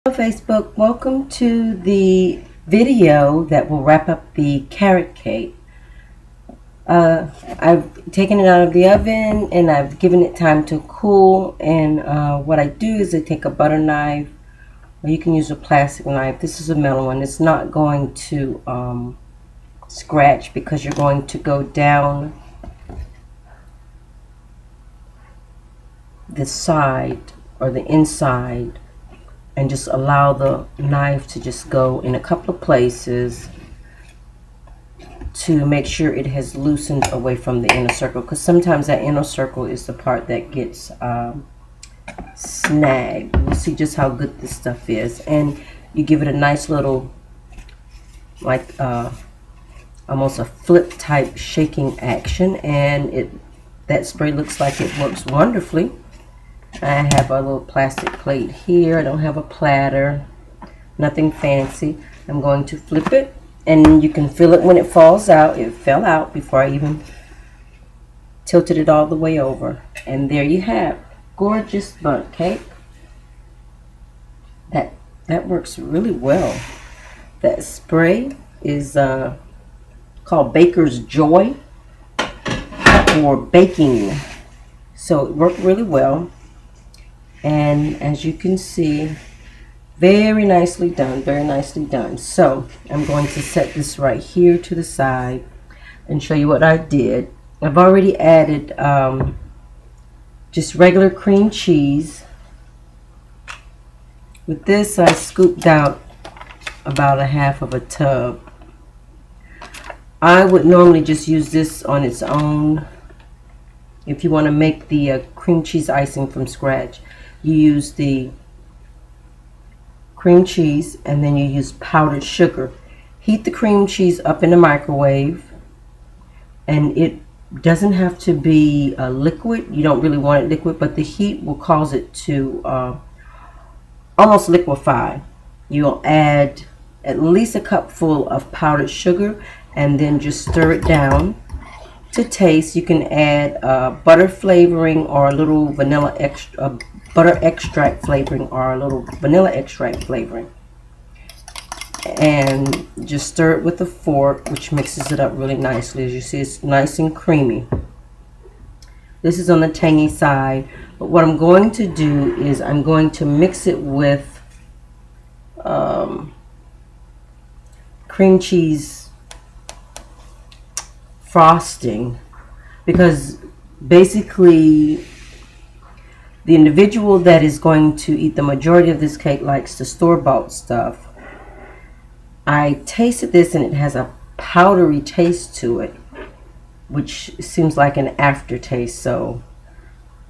Hello Facebook, welcome to the video that will wrap up the carrot cake. I've taken it out of the oven and I've given it time to cool, and what I do is I take a butter knife, or you can use a plastic knife. This is a metal one. It's not going to scratch because you're going to go down the side or the inside and just allow the knife to just go in a couple of places to make sure it has loosened away from the inner circle, because sometimes that inner circle is the part that gets snagged. You'll see just how good this stuff is, and you give it a nice little, like almost a flip type shaking action, and that spray looks like it works wonderfully. I have a little plastic plate here. I don't have a platter, nothing fancy. I'm going to flip it, and you can feel it when it falls out. It fell out before I even tilted it all the way over. And there you have gorgeous bundt cake. That works really well. That spray is called Baker's Joy or baking. So it worked really well. And as you can see, very nicely done, very nicely done. So I'm going to set this right here to the side and show you what I did. I've already added just regular cream cheese. With this, I scooped out about a half of a tub. I would normally just use this on its own. If you want to make the cream cheese icing from scratch, you use the cream cheese and then you use powdered sugar. Heat the cream cheese up in the microwave, and it doesn't have to be a liquid. You don't really want it liquid, but the heat will cause it to almost liquefy. You'll add at least a cupful of powdered sugar and then just stir it down. To taste, you can add butter flavoring or a little vanilla butter extract flavoring or a little vanilla extract flavoring, and just stir it with a fork, which mixes it up really nicely. As you see, it's nice and creamy. This is on the tangy side, but what I'm going to do is I'm going to mix it with cream cheese frosting, because basically the individual that is going to eat the majority of this cake likes the store-bought stuff. I tasted this and it has a powdery taste to it, which seems like an aftertaste, so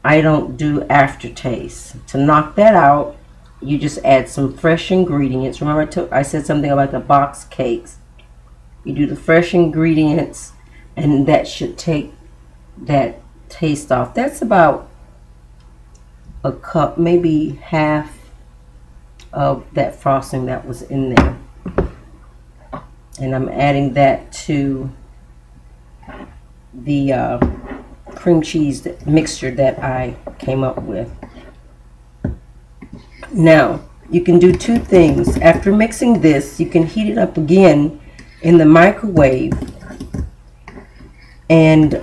I don't do aftertaste. To knock that out, you just add some fresh ingredients. Remember I said something about the box cakes. You do the fresh ingredients, and that should take that taste off. That's about a cup, maybe half of that frosting that was in there, and I'm adding that to the cream cheese mixture that I came up with. Now you can do two things. After mixing this, you can heat it up again in the microwave and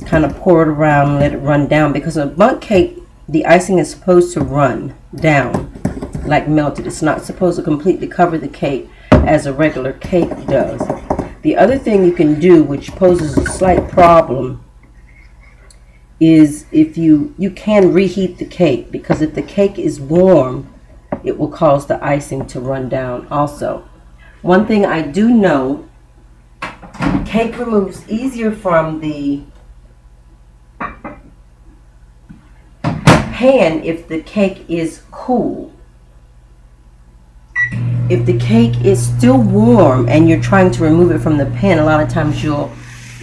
kind of pour it around and let it run down, because a bundt cake, the icing is supposed to run down like melted. It's not supposed to completely cover the cake as a regular cake does. The other thing you can do, which poses a slight problem, is if you can reheat the cake, because if the cake is warm, it will cause the icing to run down also. One thing I do know, cake removes easier from the pan if the cake is cool. If the cake is still warm and you're trying to remove it from the pan, a lot of times you'll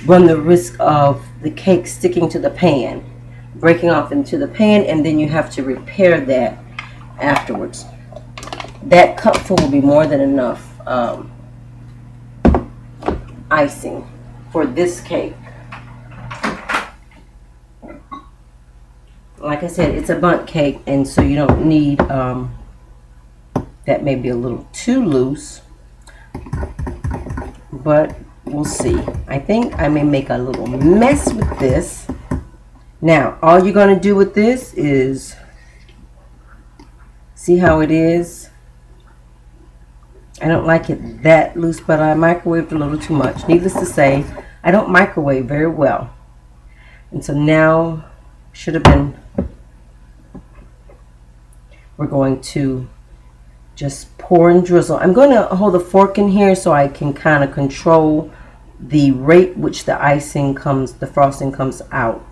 run the risk of the cake sticking to the pan, breaking off into the pan, and then you have to repair that afterwards. That cupful will be more than enough icing for this cake. Like I said, it's a bundt cake, and so you don't need That may be a little too loose, but we'll see. I think I may make a little mess with this. Now, all you're going to do with this is, see how it is? I don't like it that loose, but I microwaved a little too much. Needless to say, I don't microwave very well. And so now, we're going to just pour and drizzle. I'm going to hold a fork in here so I can kind of control the rate which the frosting comes out.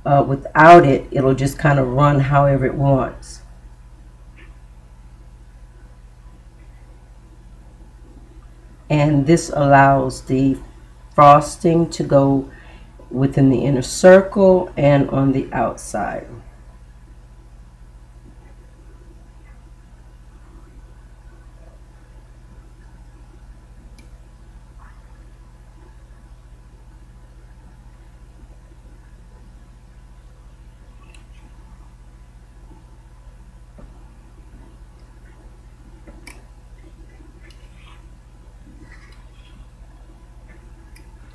Without it, it'll just kind of run however it wants. And this allows the frosting to go within the inner circle and on the outside.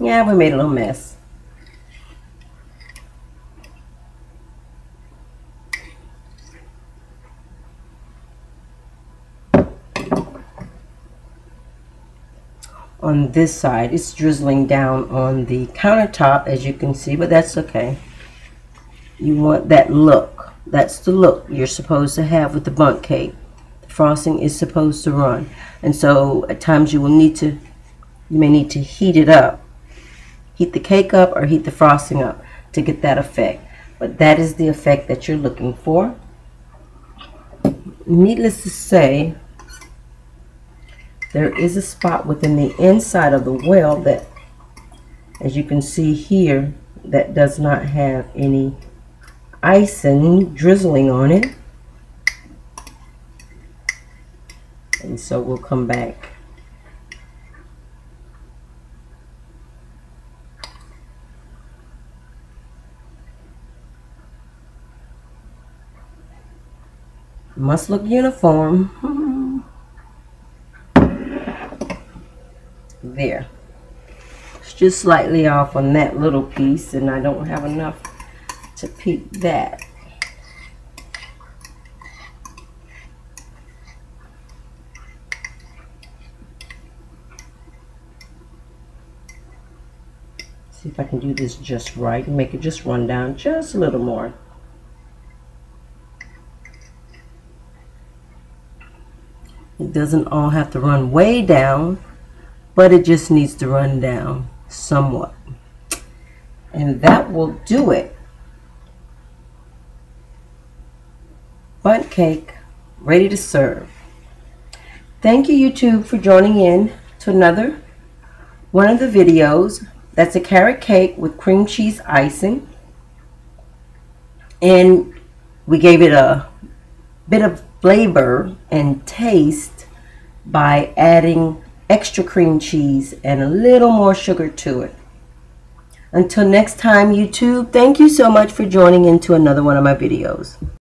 Yeah, we made a little mess. On this side, it's drizzling down on the countertop, as you can see, but that's okay. You want that look. That's the look you're supposed to have with the bundt cake. The frosting is supposed to run. And so at times you may need to heat it up. Heat the cake up or heat the frosting up to get that effect. But that is the effect that you're looking for. Needless to say, there is a spot within the inside of the well that, as you can see here, that does not have any icing drizzling on it. And so we'll come back. Must look uniform. There. It's just slightly off on that little piece, and I don't have enough to peak that. See if I can do this just right and make it just run down just a little more. It doesn't all have to run way down, but it just needs to run down somewhat. And that will do it. Bundt cake ready to serve. Thank you, YouTube, for joining in to another one of the videos. That's a carrot cake with cream cheese icing. And we gave it a bit of flavor and taste by adding extra cream cheese and a little more sugar to it. Until next time, YouTube, thank you so much for joining into another one of my videos.